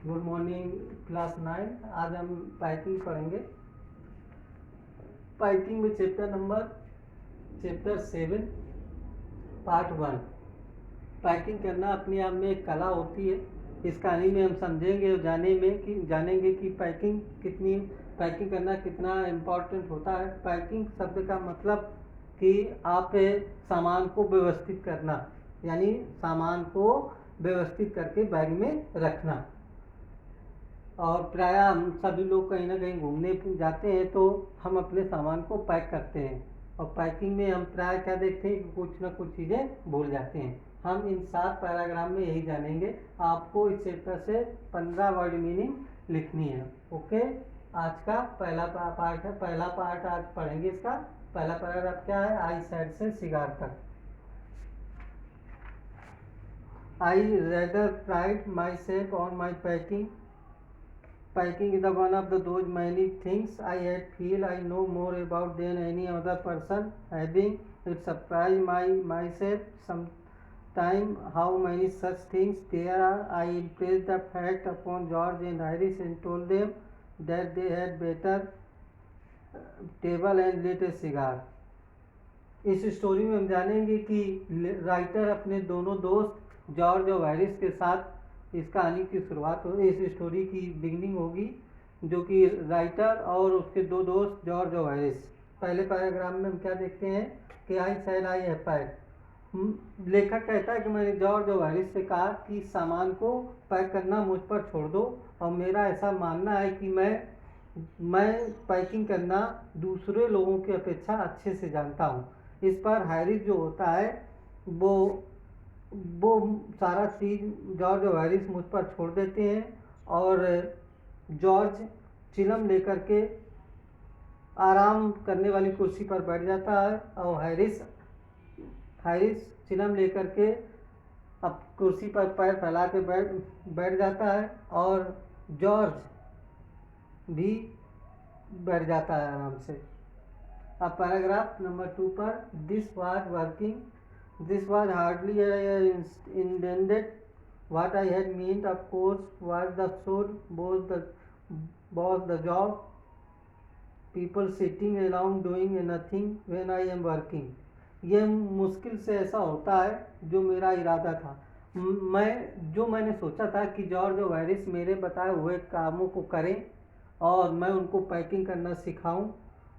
Good morning class 9। आज हम packing पढ़ेंगे। पैकिंग में चैप्टर 7 पार्ट 1। पैकिंग करना अपने आप में एक कला होती है। इस कहानी में हम समझेंगे और जानेंगे कि पैकिंग करना कितना इम्पोर्टेंट होता है। पैकिंग शब्द का मतलब कि आप सामान को व्यवस्थित करना, यानी सामान को व्यवस्थित करके बैग में रखना। और प्रायः हम सभी लोग कहीं ना कहीं घूमने जाते हैं तो हम अपने सामान को पैक करते हैं, और पैकिंग में हम प्रायः क्या देखते हैं कि कुछ ना कुछ चीज़ें भूल जाते हैं। हम इन 7 पैराग्राफ में यही जानेंगे। आपको इस चैप्टर से 15 वर्ड मीनिंग लिखनी है। ओके, आज का पहला पार्ट है। पहला पार्ट आज पढ़ेंगे। इसका पहला पैराग्राफ क्या है? आई साइड से सिगार तक। I rather pride myself on my packing. Packing is one of those many things I feel I know more about than any other person. Having it surprised myself sometimes how many such things there are. I impressed the fact upon George and Iris and told them that they had better table and lit a cigar. इस story में हम जानेंगे कि writer अपने दोनों दोस्त George और वायरिस के साथ इस कहानी की शुरुआत हो, इस स्टोरी की बिगनिंग होगी, जो कि राइटर और उसके दो दोस्त जॉर्ज और वायरिस। पहले पैराग्राफ में हम क्या देखते हैं कि I said I have packed. लेखक कहता है कि मैंने जॉर्ज और वायरिस से कहा कि सामान को पैक करना मुझ पर छोड़ दो, और मेरा ऐसा मानना है कि मैं पैकिंग करना दूसरे लोगों की अपेक्षा अच्छे से जानता हूँ। इस पर हैरिस जो होता है वो सारा चीज़ जॉर्ज और हैरिस मुझ पर छोड़ देते हैं, और जॉर्ज चिलम लेकर के आराम करने वाली कुर्सी पर बैठ जाता है, और हैरिस चिलम लेकर के अब कुर्सी पर पैर फैला के बैठ जाता है, और जॉर्ज भी बैठ जाता है आराम से। अब पैराग्राफ नंबर 2 पर this was hardly intended. What I had meant, of course, was the job. People sitting around doing nothing when I am working. यह मुश्किल से ऐसा होता है जो मेरा इरादा था। मैंने सोचा था कि जॉर्ज और वायरिस मेरे बताए हुए कामों को करें और मैं उनको पैकिंग करना सिखाऊं,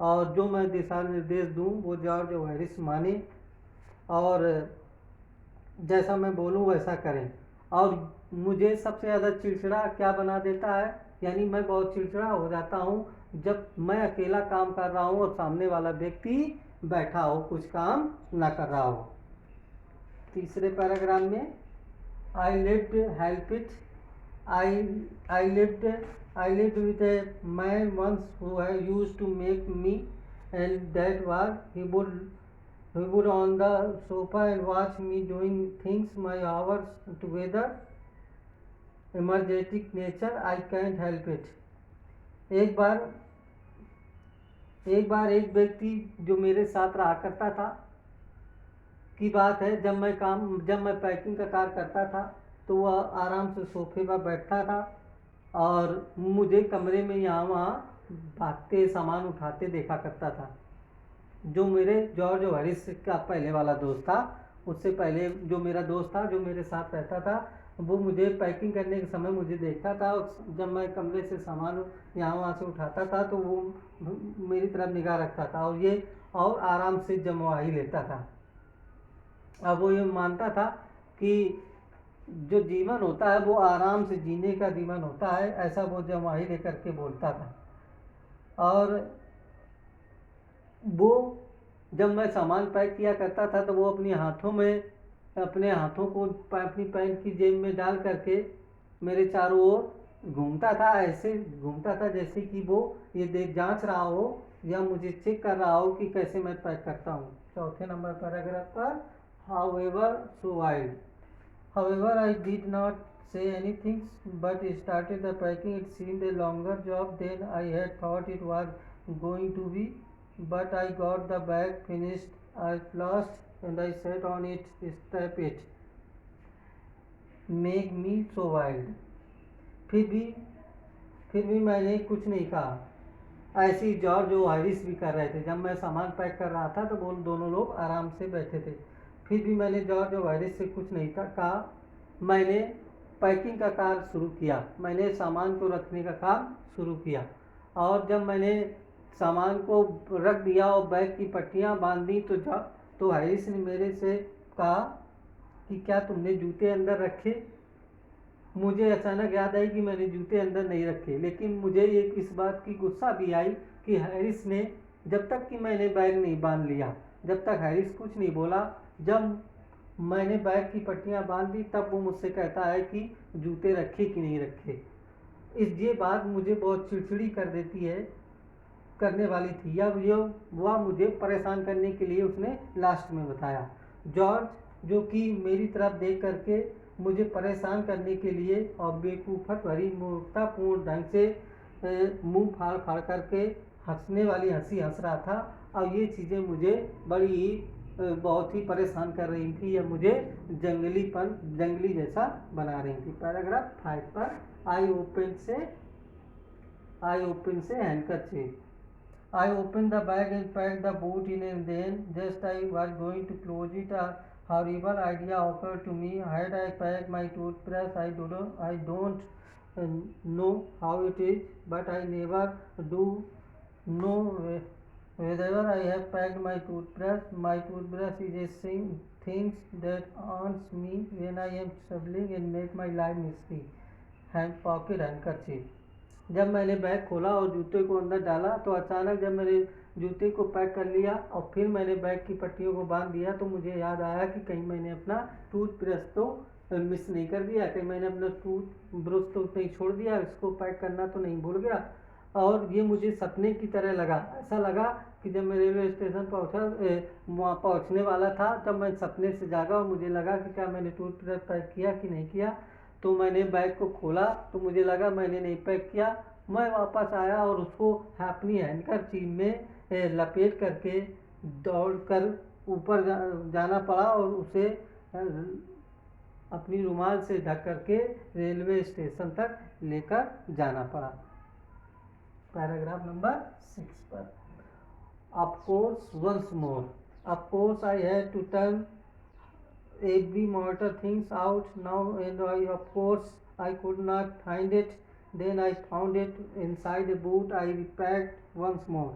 और जो मैं दिशा निर्देश दूं वो जॉर्ज और वायरिस माने और जैसा मैं बोलूं वैसा करें। और मुझे सबसे ज़्यादा चिड़चिड़ा क्या बना देता है, यानी मैं बहुत चिड़चिड़ा हो जाता हूं जब मैं अकेला काम कर रहा हूं और सामने वाला व्यक्ति बैठा हो, कुछ काम ना कर रहा हो। तीसरे पैराग्राफ में आई lived with a man once who used to make me, and that was he would on the sofa and watch me doing things my hours together. Energetic nature, I can't help it. एक बार एक व्यक्ति जो मेरे साथ रहा करता था की बात है, जब मैं पैकिंग का कार्य करता था तो वह आराम से सोफे पर बैठता था और मुझे कमरे में यहाँ वहाँ भागते सामान उठाते देखा करता था। जो मेरे जॉर्ज और हैरिस का पहले वाला दोस्त था, उससे पहले जो मेरा दोस्त था जो मेरे साथ रहता था, वो मुझे पैकिंग करने के समय मुझे देखता था, और जब मैं कमरे से सामान यहाँ वहाँ से उठाता था तो वो मेरी तरफ निगाह रखता था और आराम से जमवा ही लेता था। अब वो ये मानता था कि जो जीवन होता है वो आराम से जीने का जीवन होता है, ऐसा वो जमवाही लेकर के बोलता था। और वो जब मैं सामान पैक किया करता था तो वो अपने हाथों को अपनी पैंट की जेब में डाल करके मेरे चारों ओर घूमता था। ऐसे घूमता था जैसे कि वो ये जांच रहा हो या मुझे चेक कर रहा हो कि कैसे मैं पैक करता हूँ। चौथे नंबर पैराग्राफ पर However, I did not say anything but started the packing. It seemed a longer job than I had thought it was going to be, but I got the bag finished at last and I sat on it, strap it. Make me so wild. फिर भी मैंने कुछ नहीं कहा। ऐसे ही George और Harris भी कर रहे थे। जब मैं सामान पैक कर रहा था तो वो दोनों लोग आराम से बैठे थे। फिर भी मैंने जॉर्ज और हैरिस से कुछ नहीं कहा। मैंने पैकिंग का कार्य शुरू किया। मैंने सामान को रखने का काम शुरू किया, और जब मैंने सामान को रख दिया और बैग की पट्टियाँ बांध दी तो हैरिस ने मेरे से कहा कि क्या तुमने जूते अंदर रखे? मुझे अचानक याद आई कि मैंने जूते अंदर नहीं रखे, लेकिन मुझे एक इस बात की गुस्सा भी आई कि हैरिस ने, जब तक कि मैंने बैग नहीं बांध लिया, जब तक हैरिस कुछ नहीं बोला, जब मैंने बैग की पट्टियाँ बांध दी तब वो मुझसे कहता है कि जूते रखे कि नहीं रखे। ये बात मुझे बहुत चिड़चिड़ी कर देती है, करने वाली थी, या वह मुझे परेशान करने के लिए उसने लास्ट में बताया। जॉर्ज जो कि मेरी तरफ देख करके मुझे परेशान करने के लिए और बेवकूफ़त भरी मूर्खतापूर्ण ढंग से मुंह फाड़ फाड़ करके हंसने वाली हंसी हंस रहा था, और ये चीज़ें मुझे बड़ी बहुत ही परेशान कर रही थी, या मुझे जंगली जैसा बना रही थी। पैराग्राफ 5 पर आई ओपन से handkerchief. I opened the bag and packed the boot in, and then just I was going to close it, a horrible idea occurred to me. Had I packed my toothbrush, I don't know how it is, but I never do know whether I have packed my toothbrush. My toothbrush is a thing that haunts me when I am traveling and make my life misery. Pocket handkerchief. जब मैंने bag खोला और जूते को अंदर डाला तो अचानक जब मैंने जूते को पैक कर लिया और फिर मैंने बैग की पट्टियों को बांध दिया तो मुझे याद आया कि कहीं मैंने अपना टूथब्रश तो मिस नहीं कर दिया, कहीं मैंने अपना टूथब्रश तो नहीं छोड़ दिया, इसको पैक करना तो नहीं भूल गया। और ये मुझे सपने की तरह लगा। ऐसा लगा कि जब मैं रेलवे स्टेशन वहाँ पहुँचने वाला था तब मैं सपने से जागा और मुझे लगा कि क्या मैंने टूथब्रश पैक किया कि नहीं किया। तो मैंने बैग को खोला तो मुझे लगा मैंने नहीं पैक किया। मैं वापस आया और उसको अपनी हैंडकरचीफ में लपेट करके दौड़कर ऊपर जाना पड़ा और उसे अपनी रुमाल से ढक करके रेलवे स्टेशन तक लेकर जाना पड़ा। पैराग्राफ नंबर 6 पर of course once more, of course I had to turn every mortar things out now, and of course I could not find it. Then I found it inside a boot. I repacked once more.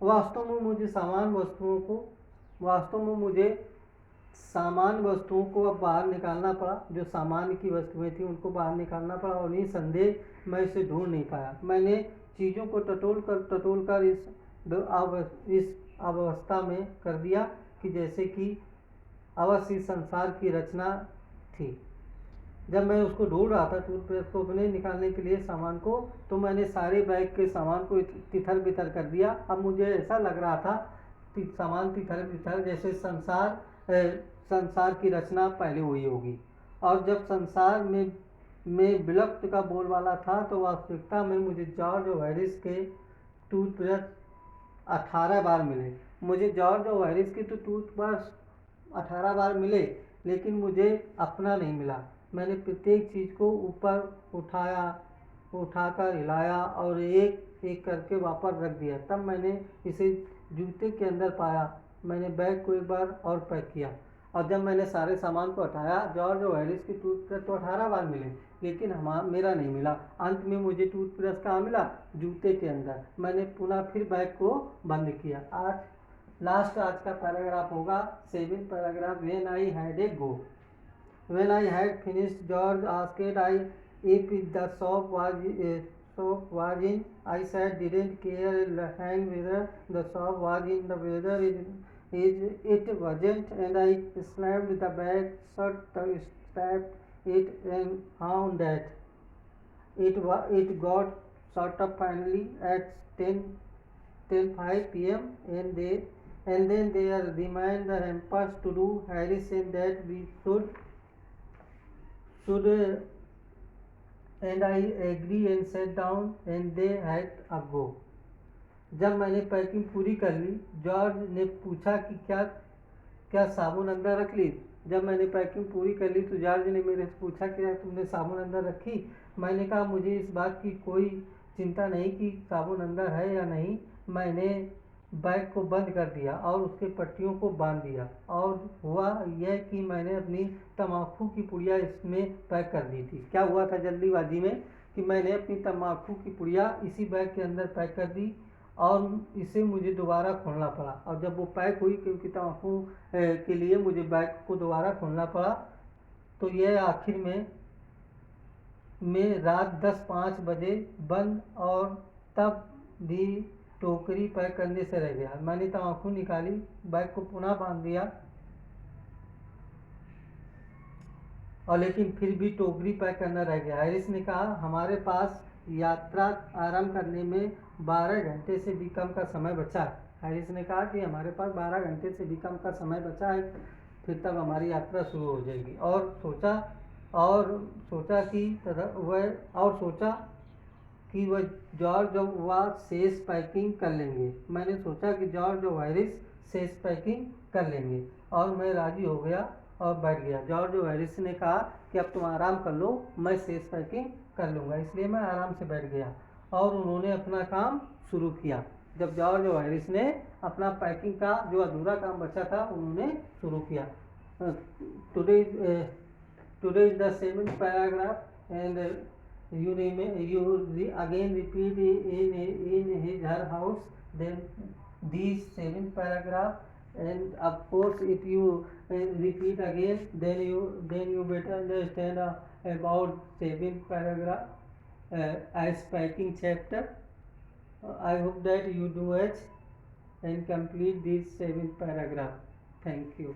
वास्तव में मुझे सामान वस्तुओं को अब बाहर निकालना पड़ा। जो सामान की वस्तुएं थी उनको बाहर निकालना पड़ा और निसंदेह मैं इसे ढूंढ नहीं पाया। मैंने चीज़ों को टटोल कर इस अवस्था में कर दिया कि जैसे कि अवश्य संसार की रचना थी। जब मैं उसको ढूंढ रहा था टूथब्रश को अपने निकालने के लिए सामान को, तो मैंने सारे बैग के सामान को तितर बितर कर दिया। अब मुझे ऐसा लग रहा था कि सामान तितर बितर जैसे संसार की रचना पहले हुई होगी। और जब संसार में विलुप्त का बोलबाला था तो वास्तविकता में मुझे जॉर्ज और हैरिस के टूथब्रश 18 बार मिले। मुझे जॉर्ज और हैरिस के तो टूथब्रश 18 बार मिले, लेकिन मुझे अपना नहीं मिला। मैंने प्रत्येक चीज़ को ऊपर उठाकर हिलाया और एक एक करके वापस रख दिया। तब मैंने इसे जूते के अंदर पाया। मैंने बैग को एक बार और पैक किया और जब मैंने सारे सामान को हटाया, जॉर्ज और हैरिस की टूथब्रश तो 18 बार मिले, लेकिन मेरा नहीं मिला। अंत में मुझे टूथब्रश कहाँ मिला? जूते के अंदर। मैंने पुनः फिर बैग को बंद किया। आज का पैराग्राफ होगा 7 paragraph. When I had a go. When I had finished, George asked I if the shop was in. I said didn't care a hang whether the shop was in the weather it wasn't, and I slammed the bag shut, strapped it, and found that it got shut up finally at 10:05 p.m. and then there remained the hampers to do. Harris said that we should and I agree and sat down and they had a go. जब मैंने packing पूरी कर ली, George ने पूछा कि क्या साबुन अंदर रख ली। जब मैंने पैकिंग पूरी कर ली तो जॉर्ज ने मेरे से पूछा कि तुमने साबुन अंदर रखी। मैंने कहा मुझे इस बात की कोई चिंता नहीं कि साबुन अंदर है या नहीं। मैंने बैग को बंद कर दिया और उसके पट्टियों को बांध दिया, और हुआ यह कि मैंने अपनी तम्बाकू की पुड़िया इसमें पैक कर दी थी। क्या हुआ था जल्दीबाजी में कि मैंने अपनी तम्बाकू की पुड़िया इसी बैग के अंदर पैक कर दी, और इसे मुझे दोबारा खोलना पड़ा। और जब वो पैक हुई, क्योंकि तम्बाकू के लिए मुझे बैग को दोबारा खोलना पड़ा, तो यह आखिर में रात 10:05 बजे बंद, और तब भी टोकरी पैक करने से रह गया। मैंने तम्बाकू निकाली, बैग को पुनः बांध दिया, और लेकिन फिर भी टोकरी पैक करना रह गया। हैरिस ने कहा, हमारे पास यात्रा आरंभ करने में 12 घंटे से भी कम का समय बचा है। हैरिस ने कहा कि हमारे पास 12 घंटे से भी कम का समय बचा है, फिर तब हमारी यात्रा शुरू हो जाएगी। और सोचा कि वह जॉर्ज और वह शेष पैकिंग कर लेंगे। मैंने सोचा कि जॉर्ज और हैरिस शेष पैकिंग कर लेंगे, और मैं राजी हो गया और बैठ गया। जॉर्ज और हैरिस ने कहा कि अब तुम आराम कर लो, मैं शेष पैकिंग कर लूँगा। इसलिए मैं आराम से बैठ गया, और उन्होंने अपना काम शुरू किया। जब जॉर्ज और हैरिस ने अपना पैकिंग का जो अधूरा काम बचा था उन्होंने शुरू किया। Today is the 7th paragraph, and you again repeat in her house then these 7 paragraph. And of course if you repeat again, then you better understand about 7 paragraph as packing chapter. I hope that you do it and complete this 7 paragraph. Thank you.